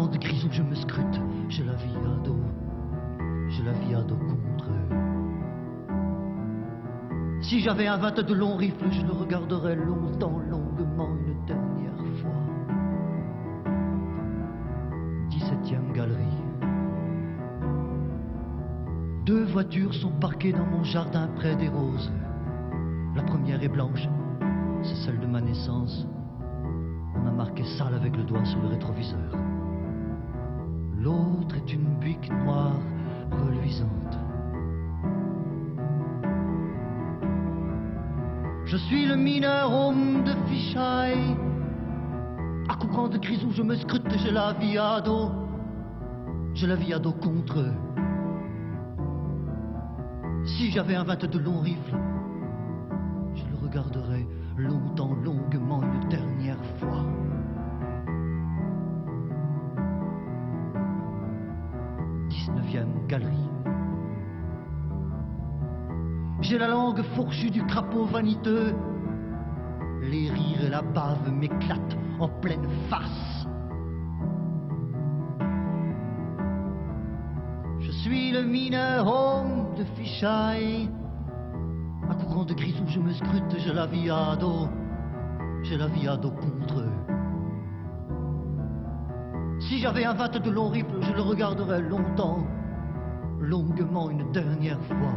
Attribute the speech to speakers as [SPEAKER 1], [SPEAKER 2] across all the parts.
[SPEAKER 1] de grisou, je me scrute, j'ai la vie à dos. J'ai la vie à dos contre eux. Si j'avais un 22 long rifle, je le regarderais longtemps, longuement, une dernière fois. 17e galerie. 2 voitures sont parquées dans mon jardin près des roses. La première est blanche, c'est celle de ma naissance. On a marqué sale avec le doigt sur le rétroviseur. L'autre est une bique noire reluisante. Je suis le mineur homme de Fichaille. À coups de grisou, je me scrute, j'ai la vie à dos. J'ai la vie à dos contre eux. Si j'avais un 22 long rifle, je le regarderais longtemps, longuement, une dernière fois. Galerie. J'ai la langue fourchue du crapaud vaniteux. Les rires et la bave m'éclatent en pleine face. Je suis le mineur homme de Fichaille. À courant de grisou, je me scrute, j'ai la vie à dos. J'ai la vie à dos contre eux. Si j'avais un 22 long rifle, je le regarderais longtemps, longuement, une dernière fois.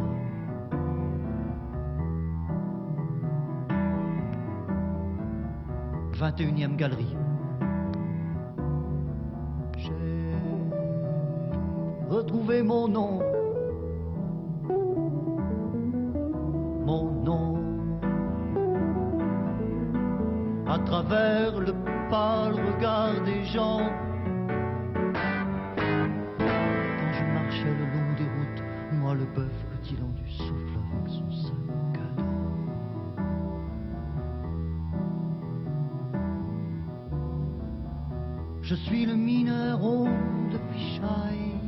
[SPEAKER 1] « 21e galerie. J'ai retrouvé mon nom. Mon nom. À travers le pâle regard des gens. Le bœuf rutilant du souffle avec son sac à dos. Je suis le mineur homme de Fichaille.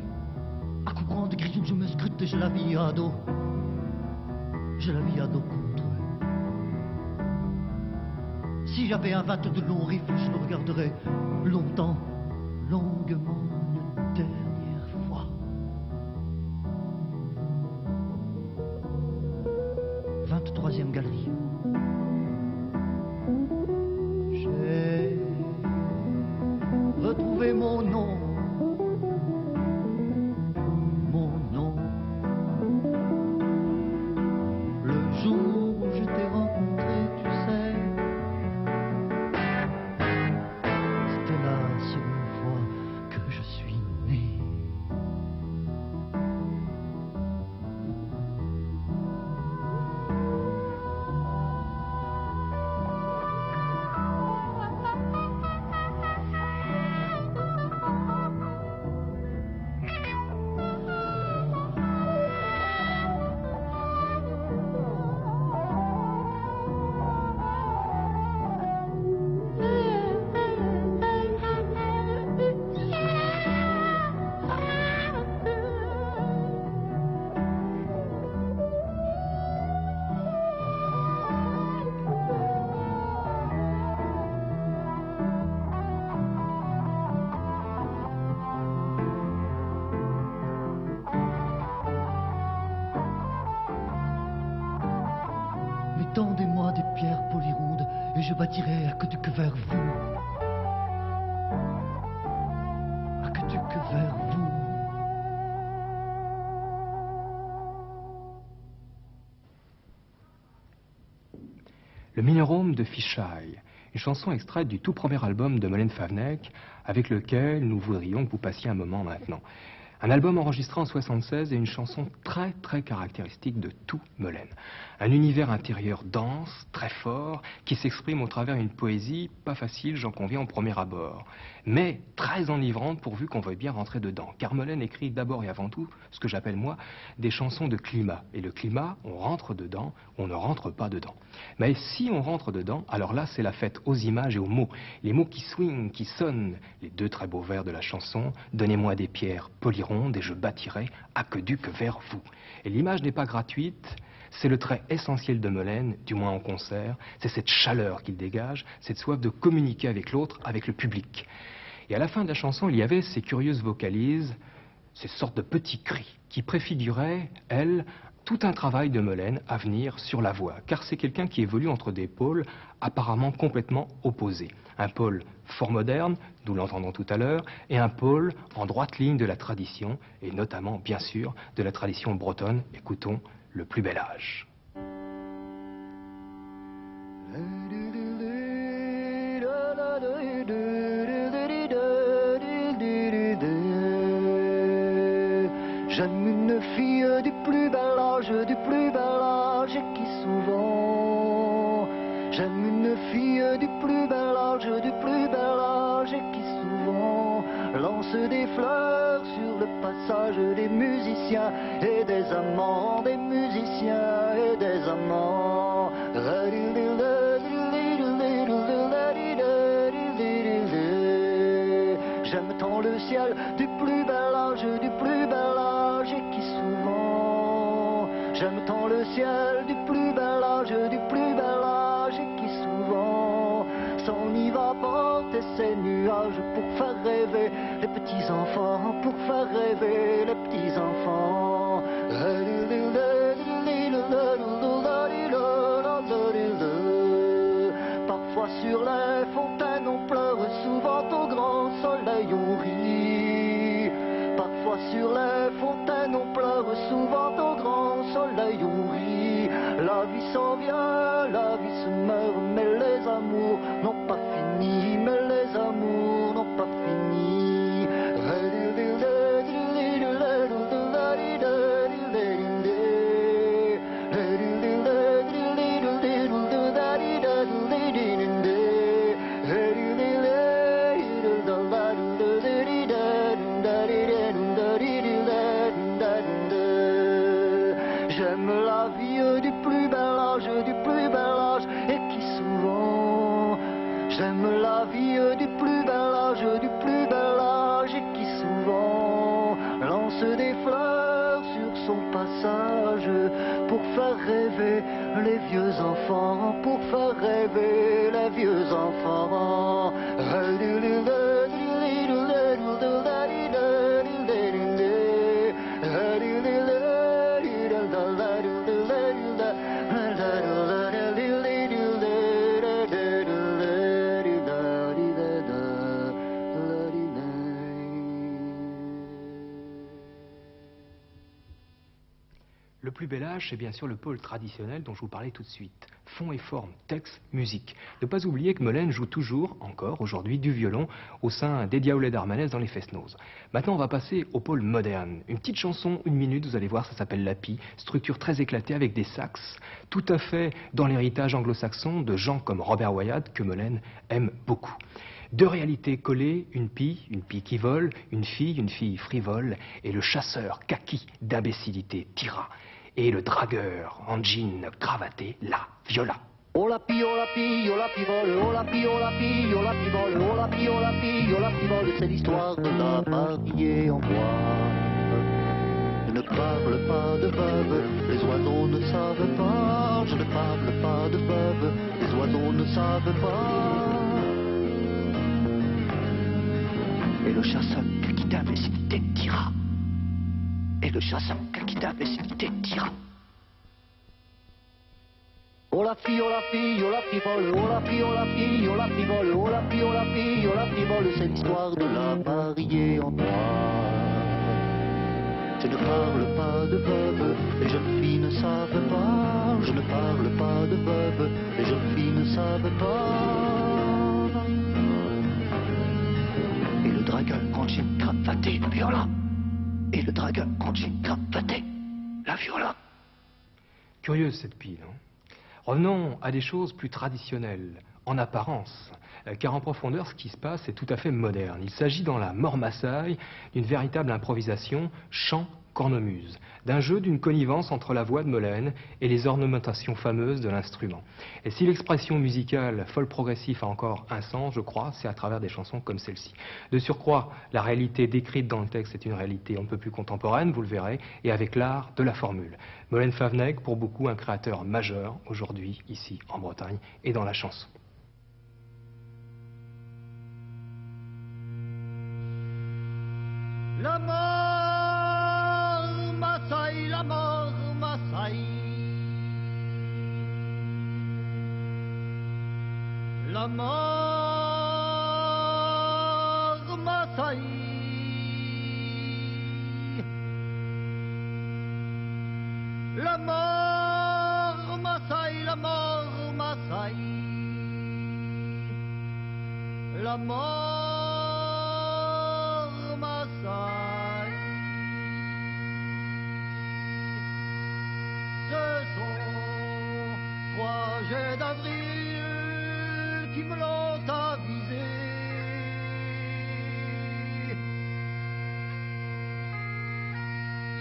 [SPEAKER 1] À coups de grisou, je me scrute, j'ai la vie à dos. J'ai la vie à dos contre eux. Si j'avais un 22 long rifle, je le regarderais longtemps, longuement, une dernière fois. 23e galerie. J'ai retrouvé mon nom. Mon nom. Le jour où je t'ai rencontré, tu sais, c'était la seconde fois que je suis né. Tendez-moi des pierres polyrondes et je bâtirai aqueduc vers vous. Aqueduc vers vous.
[SPEAKER 2] Le mineur de Fichaille, une chanson extraite du tout premier album de Molaine Favennec, avec lequel nous voudrions que vous passiez un moment maintenant. Un album enregistré en 1976 et une chanson très très caractéristique de tout Molaine. Un univers intérieur dense, très fort, qui s'exprime au travers d'une poésie pas facile, j'en conviens, au premier abord, mais très enivrante pourvu qu'on veuille bien rentrer dedans. Car Molaine écrit d'abord et avant tout ce que j'appelle moi des chansons de climat. Et le climat, on rentre dedans, on ne rentre pas dedans. Mais si on rentre dedans, alors là c'est la fête aux images et aux mots. Les mots qui swingent, qui sonnent, les deux très beaux vers de la chanson, donnez-moi des pierres polyrondes et je bâtirai aqueduc vers vous. Et l'image n'est pas gratuite, c'est le trait essentiel de Molaine, du moins en concert, c'est cette chaleur qu'il dégage, cette soif de communiquer avec l'autre, avec le public. Et à la fin de la chanson, il y avait ces curieuses vocalises, ces sortes de petits cris qui préfiguraient, elles, tout un travail de Molène à venir sur la voix, car c'est quelqu'un qui évolue entre des pôles apparemment complètement opposés. Un pôle fort moderne, nous l'entendons tout à l'heure, et un pôle en droite ligne de la tradition, et notamment, bien sûr, de la tradition bretonne. Écoutons Le plus bel âge.
[SPEAKER 1] J'aime une fille du plus bel âge, du plus bel âge, et qui souvent. J'aime une fille du plus bel âge, du plus bel âge, et qui souvent lance des fleurs sur le passage des musiciens et des amants, des musiciens et des amants. J'aime tant le ciel du plus bel âge, du plus bel âge, et qui souvent. J'aime tant le ciel du plus bel âge, du plus bel âge, et qui souvent s'en y va porter ses nuages pour faire rêver les petits enfants, pour faire rêver les petits enfants. Parfois sur les fontaines on pleure, souvent au grand soleil on rit. Parfois sur les fontaines on pleure, souvent au grand soleil on rit. La vie s'en vient, la vie se meurt, mais les amours n'ont pas fini, mais les amours n'ont pas fini. J'aime la vie du plus bel âge, du plus bel âge, et qui souvent. J'aime la vie du plus bel âge, du plus bel âge, et qui souvent lance des fleurs sur son passage pour faire rêver les vieux enfants, pour faire rêver les vieux enfants.
[SPEAKER 2] Le plus bel âge, c'est bien sûr le pôle traditionnel dont je vous parlais tout de suite. Fond et forme, texte, musique. Ne pas oublier que Molène joue toujours, encore aujourd'hui, du violon au sein des Diaoulés d'Armanès dans les Fest-Noz. Maintenant, on va passer au pôle moderne. Une petite chanson, 1 minute, vous allez voir, ça s'appelle Lapi. Structure très éclatée avec des sax, tout à fait dans l'héritage anglo-saxon de gens comme Robert Wyatt, que Molène aime beaucoup. Deux réalités collées, une pie qui vole, une fille frivole, et le chasseur kaki d'imbécilité tira, et le dragueur en jean cravaté la viola.
[SPEAKER 1] Oh la pie, oh la pie, oh la pie vole, oh la pie, oh la pie, oh la pie vole, oh la pie, oh la pie, oh la pie vole, c'est l'histoire de la mariée en bois. Je ne parle pas de veuve, les oiseaux ne savent pas. Je ne parle pas de veuve, les oiseaux ne savent pas. Et le chasseur kaki d'imbécilité tira. Et le chasseur kaki d'imbécilité tira. Oh la fille, oh la fille, oh la fille vole, oh la fille, oh la fille, oh la fille vole, oh la fille, oh la fille, oh la fille vole, c'est l'histoire de la mariée en bois. Je ne parle pas de veuve, les jeunes filles ne savent pas. Je ne parle pas de veuve, les jeunes filles ne savent pas. Et le dragueur quand j'ai cravaté la viola. Et le dragueur quand j'ai cravaté la viola.
[SPEAKER 2] Curieuse cette pile, hein. Revenons à des choses plus traditionnelles, en apparence, car en profondeur, ce qui se passe est tout à fait moderne. Il s'agit dans la Mort-Massaï d'une véritable improvisation chant-cornemuse, d'un jeu d'une connivence entre la voix de Molène et les ornementations fameuses de l'instrument. Et si l'expression musicale folk progressif a encore un sens, je crois, c'est à travers des chansons comme celle-ci. De surcroît, la réalité décrite dans le texte est une réalité un peu plus contemporaine, vous le verrez, et avec l'art de la formule. Molène Favnec, pour beaucoup, un créateur majeur aujourd'hui, ici en Bretagne, et dans la chanson.
[SPEAKER 1] La mort m'assaille, la mort m'assaille. La mort m'assaille. La mort m'assaille, la mort m'assaille. La mort m'assaille. Ce sont 3 jets d'avril qui me l'ont avisé.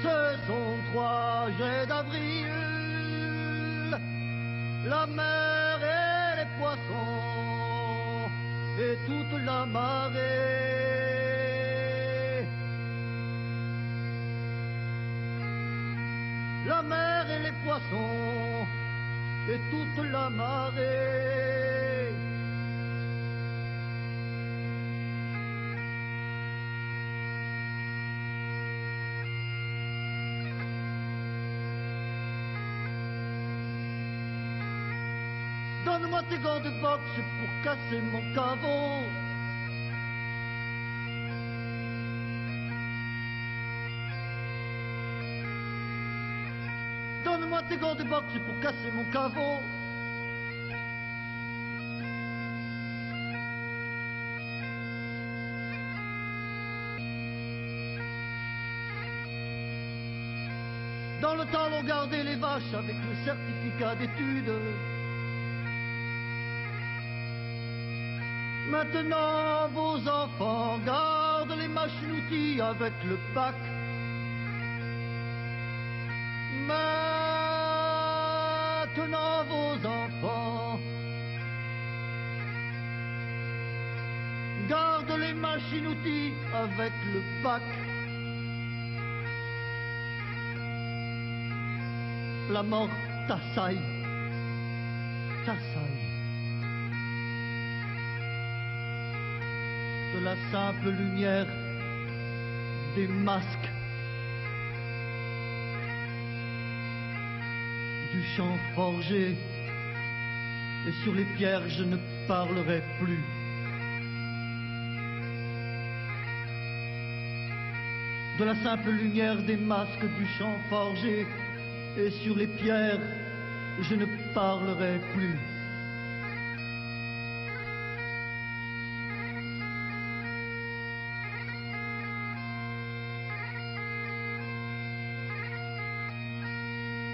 [SPEAKER 1] Ce sont 3 jets d'avril, la mer et les poissons et toute la marée. La mer et les poissons et toute la marée. Donne-moi tes gants de boxe pour casser mon caveau. Donne-moi tes gants de boxe pour casser mon caveau. Dans le temps, on gardait les vaches avec le certificat d'études. Maintenant, vos enfants gardent les machines-outils avec le bac. Maintenant, vos enfants gardent les machines-outils avec le bac. La mort t'assaille, t'assaille. De la simple lumière des masques, du champ forgé, et sur les pierres je ne parlerai plus. De la simple lumière des masques du champ forgé, et sur les pierres je ne parlerai plus.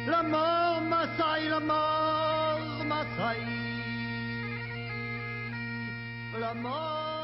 [SPEAKER 1] La mort m'assaille, la mort m'assaille. La mort